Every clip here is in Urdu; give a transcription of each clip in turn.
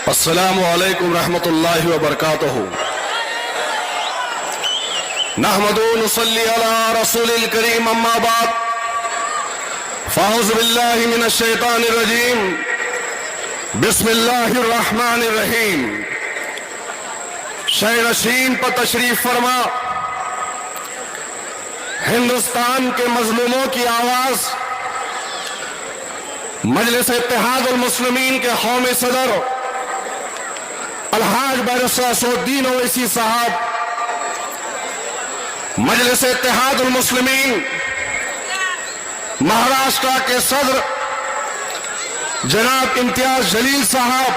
السلام علیکم ورحمۃ اللہ وبرکاتہ۔ نحمد و نصلی علی رسول الکریم، اما بعد فاعوذ باللہ من الشیطان الرجیم، بسم اللہ الرحمن الرحیم۔ شہ نشین پر تشریف فرما، ہندوستان کے مظلوموں کی آواز، مجلس اتحاد المسلمین کے قومی صدر الحاج بیرسٹر اسد الدین اویسی صاحب، مجلس اتحاد المسلمین مہاراشٹر کے صدر جناب امتیاز جلیل صاحب،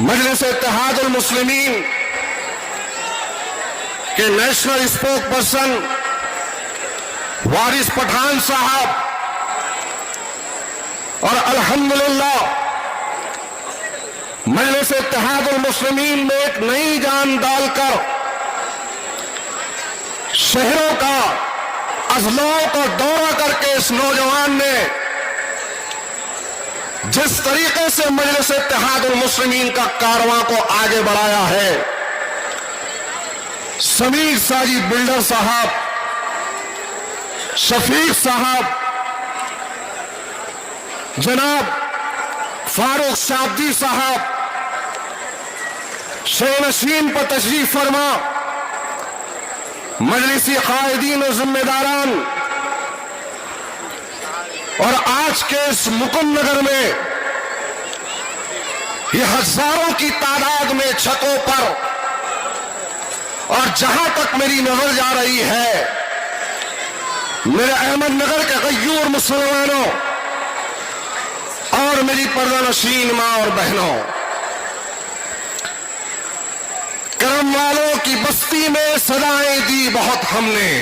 مجلس اتحاد المسلمین کے نیشنل اسپوک پرسن وارث پٹھان صاحب، اور الحمدللہ مجلس اتحاد المسلمین میں ایک نئی جان ڈال کر شہروں کا، اضلاعوں کا دورہ کر کے اس نوجوان نے جس طریقے سے مجلس اتحاد المسلمین کا کارواں کو آگے بڑھایا ہے، سمیر ساجد بلڈر صاحب، شفیق صاحب، جناب فاروق شابدی صاحب، شہ نشین پر تشریف فرما، مجلسی قائدین و ذمہ داران، اور آج کے اس مکم نگر میں یہ ہزاروں کی تعداد میں چھتوں پر، اور جہاں تک میری نظر جا رہی ہے، میرے احمد نگر کے غیور مسلمانوں اور میری پردہ نشین ماں اور بہنوں، کرم والوں کی بستی میں صدائیں دی بہت ہم نے،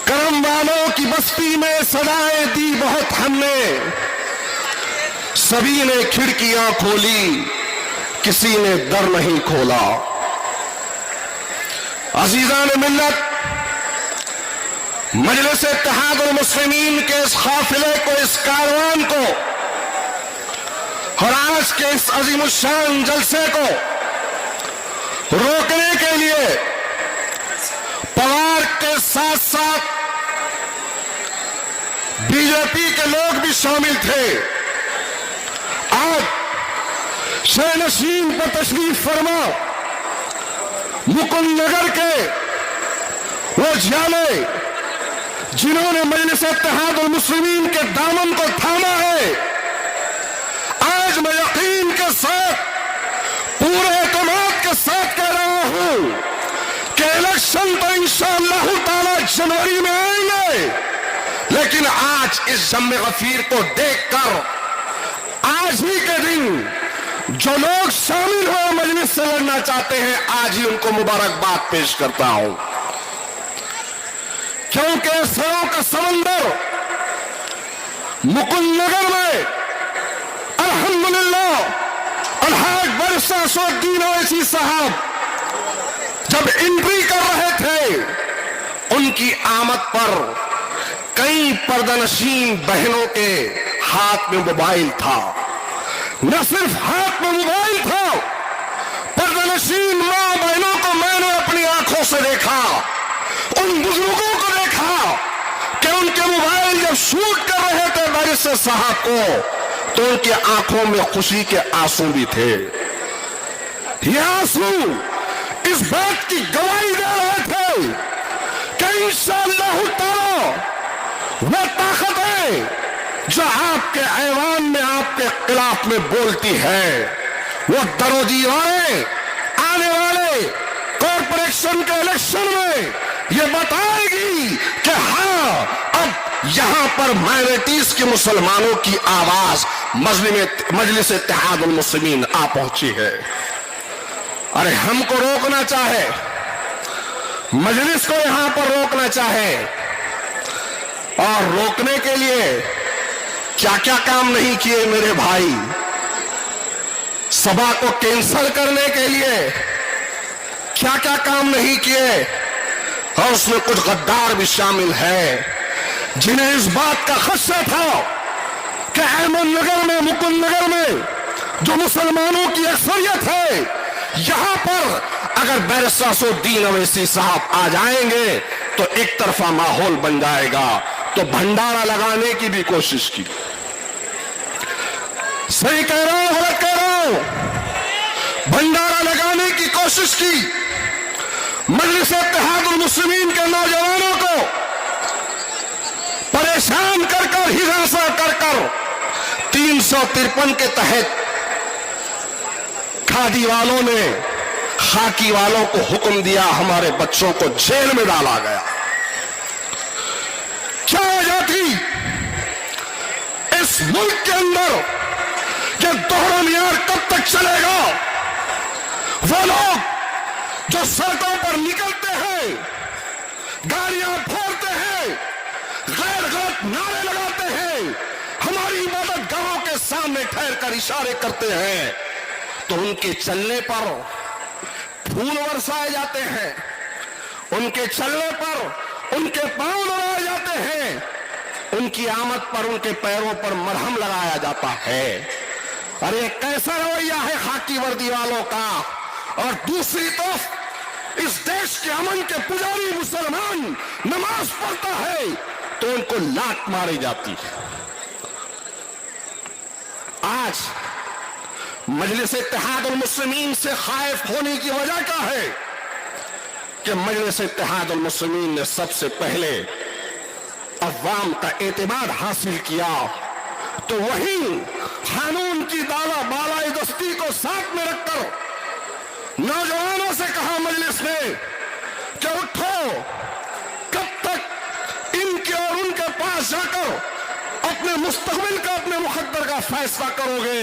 کرم والوں کی بستی میں صدائیں دی بہت ہم نے، سبھی نے کھڑکیاں کھولی، کسی نے در نہیں کھولا۔ عزیزان ملت، مجلس اتحاد المسلمین کے اس قافلے کو، اس کاروان کو، اور آج کے اس عظیم الشان جلسے کو روکنے کے لیے پوار کے ساتھ ساتھ بی جے پی کے لوگ بھی شامل تھے۔ آج شہ نشین پر تشریف فرما مکم نگر کے وہ جالے جنہوں نے مجلس اتحاد المسلمین کے دامن کو تھاما ہے، آج میں یقین کے ساتھ، پورے اعتماد کے ساتھ کہہ رہا ہوں کہ الیکشن تو انشاءاللہ تعالی جنوری میں آئیں گے، لیکن آج اس جم غفیر کو دیکھ کر، آج ہی کے دن جو لوگ شامل ہوئے مجلس سے لڑنا چاہتے ہیں، آج ہی ان کو مبارکباد پیش کرتا ہوں، کیونکہ سروں کا سمندر مکم نگر میں الحمدللہ الحاج بیرسٹر اسد الدین اویسی صاحب جب انٹری کر رہے تھے، ان کی آمد پر کئی پردہ نشین بہنوں کے ہاتھ میں موبائل تھا، نہ صرف ہاتھ میں موبائل تھا، پردہ نشین ماں بہنوں کو میں نے اپنی آنکھوں سے دیکھا، ان بزرگوں کو دیکھا کہ ان کے موبائل جب شوٹ کر رہے تھے بیرسٹر صاحب کو، تو ان کی آنکھوں میں خوشی کے آنسو بھی تھے۔ یہ آنسو اس بات کی گواہی دے رہے تھے کہ انشاءاللہ تعالی وہ طاقت ہے جو آپ کے ایوان میں، آپ کے خلاف میں بولتی ہے، وہ در و دیواریں آنے والے کارپوریشن کے الیکشن میں یہ بتائے گی کہ ہاں اب یہاں پر مائنورٹیز کے مسلمانوں کی آواز مجلس اتحاد المسلمین آ پہنچی ہے۔ ارے ہم کو روکنا چاہے، مجلس کو یہاں پر روکنا چاہے، اور روکنے کے لیے کیا کیا کام نہیں کیے میرے بھائی، سبھا کو کینسل کرنے کے لیے کیا کیا کام نہیں کیے، اور اس میں کچھ غدار بھی شامل ہے جنہیں اس بات کا خدشہ تھا کہ احمد نگر میں، مکند نگر میں جو مسلمانوں کی اکثریت ہے، یہاں پر اگر بیرسٹر اسد الدین اویسی صاحب آ جائیں گے تو ایک طرفہ ماحول بن جائے گا. تو بھنڈارا لگانے کی بھی کوشش کی. صحیح کہہ رہا ہوں، غلط کہہ رہا ہوں؟ بھنڈارا لگانے کی کوشش کی. مجلس اتحاد المسلمین کے نوجوانوں کو پریشان کر کر، ہراساں کر کر 353 کے تحت کھادی والوں نے خاکی والوں کو حکم دیا، ہمارے بچوں کو جیل میں ڈالا گیا. کیا وجہ تھی اس ملک کے اندر؟ یہ دوہرا معیار کب تک چلے گا؟ وہ لوگ جو سڑکوں پر نکلتے ہیں، گاڑیاں پھوڑتے ہیں، غیر غلط نعرے لگاتے ہیں، ہماری عبادت گاہوں کے سامنے ٹھہر کر اشارے کرتے ہیں، تو ان کے چلنے پر پھول برسائے جاتے ہیں، ان کے چلنے پر ان کے پاؤں لگائے جاتے ہیں، ان کی آمد پر ان کے پیروں پر مرہم لگایا جاتا ہے. ارے کیسا رویہ ہے خاکی وردی والوں کا؟ اور دوسری طرف اس دیش کے امن کے پجاری مسلمان نماز پڑھتا ہے تو ان کو لات ماری جاتی ہے. آج مجلس اتحاد المسلمین سے خائف ہونے کی وجہ کیا ہے؟ کہ مجلس اتحاد المسلمین نے سب سے پہلے عوام کا اعتماد حاصل کیا، تو وہی قانون کی بالائے دستی کو ساتھ میں رکھ کر نوجوانوں سے کہا مجلس نے کہ اٹھو، کب تک ان کے اور ان کے پاس جا کر اپنے مستقبل کا، اپنے مقدر کا فیصلہ کرو گے؟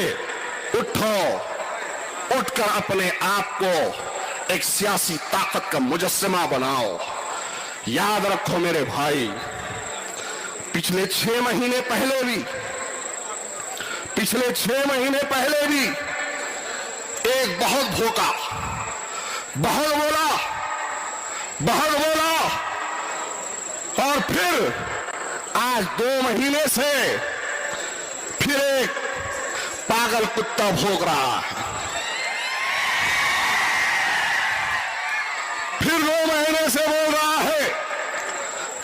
اٹھو، اٹھ کر اپنے آپ کو ایک سیاسی طاقت کا مجسمہ بناؤ. یاد رکھو میرے بھائی، پچھلے 6 مہینے پہلے بھی ایک بہت بھوکا، بہت بولا اور پھر آج 2 مہینے سے پھر ایک پاگل کتا بھوک رہا ہے. پھر 2 مہینے سے بول رہا ہے،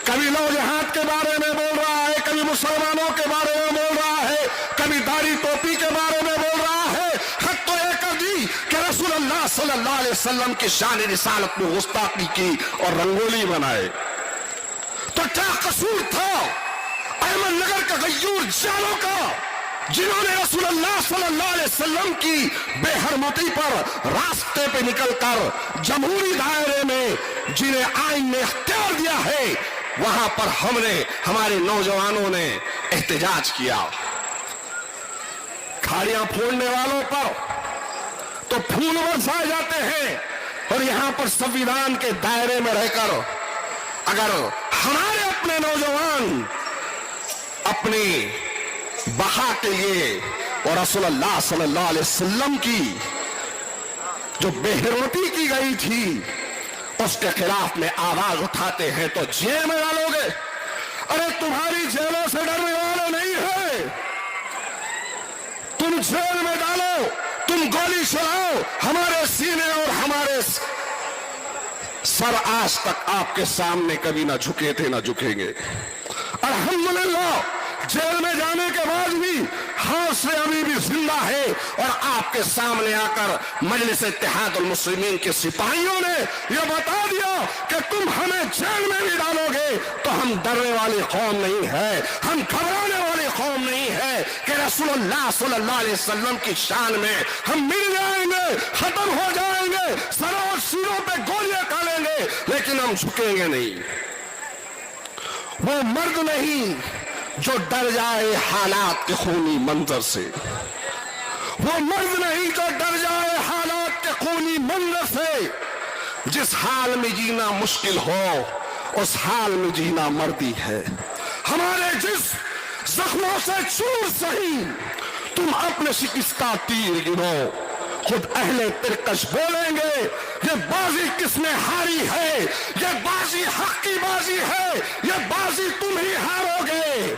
کبھی لو جہاد کے بارے میں بول رہا ہے، کبھی مسلمانوں کے بارے میں بول رہا ہے، کبھی داڑھی ٹوپی کے بارے میں بول رہا ہے. حد تو یہ کر دی کہ رسول اللہ صلی اللہ علیہ وسلم کی شان رسالت میں گستاخی کی اور رنگولی بنائے. تو کیا قصور تھا احمد نگر کے غیور جانوں کا، جنہوں نے رسول اللہ صلی اللہ علیہ وسلم کی بے حرمتی پر راستے پہ نکل کر جمہوری دائرے میں جنہیں آئین نے اختیار دیا ہے، وہاں پر ہم نے، ہمارے نوجوانوں نے احتجاج کیا. کھاڑیاں پھوڑنے والوں پر تو پھول برسائے جاتے ہیں، اور یہاں پر سنویدھان کے دائرے میں رہ کر اگر ہمارے اپنے نوجوان اپنی بقا کے لیے اور رسول اللہ صلی اللہ علیہ وسلم کی جو بے حرمتی کی گئی تھی اس کے خلاف میں آواز اٹھاتے ہیں تو جیل میں ڈالو گے؟ ارے تمہاری جیلوں سے ڈرنے والے نہیں ہے، تم جیل میں ڈالو، تم گولی چلاؤ، ہمارے سینے اور ہمارے سر آج تک آپ کے سامنے کبھی نہ جھکے تھے، نہ جھکیں گے. الحمدللہ جیل میں جانے کے بعد بھی حوصلے ابھی بھی زندہ ہے، اور آپ کے سامنے آ کر مجلس اتحاد المسلمین کے سپاہیوں نے یہ بتا دیا کہ تم ہمیں جیل میں بھی ڈالو گے تو ہم ڈرنے والی قوم نہیں ہے، ہم گھبرانے والی قوم نہیں ہے، کہ رسول اللہ صلی اللہ علیہ وسلم کی شان میں ہم مل جائیں گے، ختم ہو جائیں گے، سروں اور سینوں پہ گولیاں کھالیں گے، لیکن ہم جھکیں گے نہیں. وہ مرد نہیں جو ڈر جائے حالات کے خونی منظر سے، وہ مرد نہیں جو ڈر جائے حالات کے خونی منظر سے. جس حال میں جینا مشکل ہو اس حال میں جینا مردی ہے. ہمارے جس زخموں سے چور سہی تم اپنے شکستہ تیر گنو. خود اہل ترکش بولیں گے یہ بازی کس نے ہاری ہے، یہ بازی حق کی بازی ہے، یہ بازی تم ہی ہارو گے.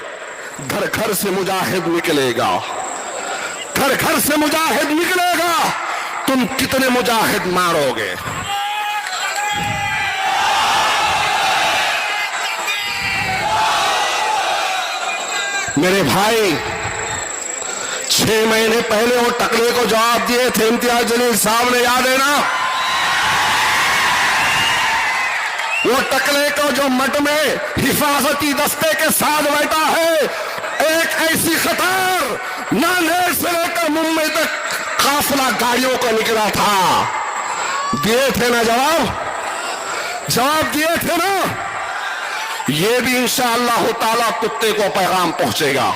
گھر گھر سے مجاہد نکلے گا، گھر گھر سے مجاہد نکلے گا، تم کتنے مجاہد مارو گے؟ میرے بھائی 6 مہینے پہلے وہ ٹکلے کو جواب دیے تھے امتیاز جلیل صاحب نے، یاد ہے نا؟ وہ ٹکلے کو جو مٹ میں حفاظتی دستے کے ساتھ بیٹھا ہے، ایک ایسی خطر ناندیڑ سے لے کر ممبئی تک قافلہ گاڑیوں کا نکلا تھا، دیے تھے نا جواب دیے تھے نا؟ یہ بھی انشاءاللہ تعالیٰ کتے کو پیغام پہنچے گا،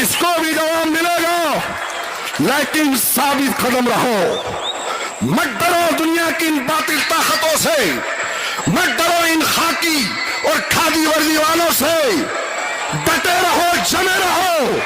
اس کو بھی جواب ملے گا، لیکن ثابت قدم رہو، مت ڈرو دنیا کی ان باطل طاقتوں سے، مت ڈرو ان خاکی اور کھادی ورزی والوں سے، ڈٹے رہو، جمے رہو،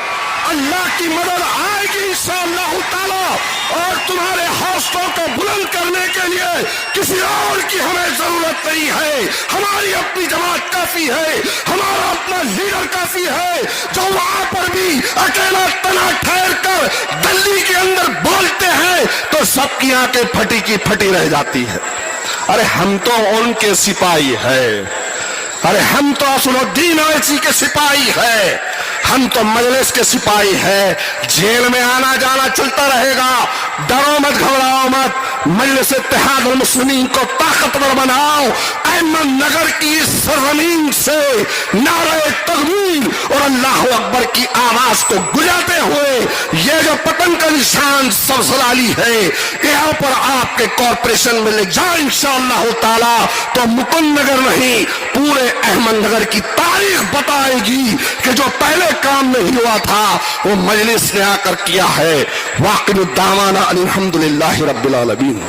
اللہ کی مدد آئے گی انشاءاللہ تعالی، اور تمہارے حوصلوں کو بلند کرنے کے لیے کسی اور کی ہمیں ضرورت نہیں ہے، ہماری اپنی جماعت کافی ہے، ہمارا اپنا لیڈر کافی ہے، جو وہاں پر بھی اکیلا تنہا ٹھہر کر دلی کے اندر بولتے ہیں تو سب کی آنکھیں پھٹی کی پھٹی رہ جاتی ہے۔ ارے ہم تو ان کے سپاہی ہیں، ارے ہم تو اصل الدین اویسی کے سپاہی ہیں، ہم تو مجلس کے سپاہی ہیں، جیل میں آنا جانا چلتا رہے گا، ڈرو مت، گھبراؤ مت، مجلس اتحاد المسلمین کو طاقتور بناؤ، احمد نگر کی سرزمین سے نعرہ تکبیر اور اللہ اکبر کی آواز کو گونجاتے ہوئے یہ جو پتنگ کا نشان سبزلالی ہے یہاں پر آپ کے کارپوریشن میں لے جائیں انشاءاللہ تعالی، تو مکن نگر نہیں پورے احمد نگر کی تاریخ بتائے گی کہ جو پہلے کام نہیں ہوا تھا وہ مجلس نے آ کر کیا ہے۔ واقعی الدعوانا الحمدللہ رب العالمین۔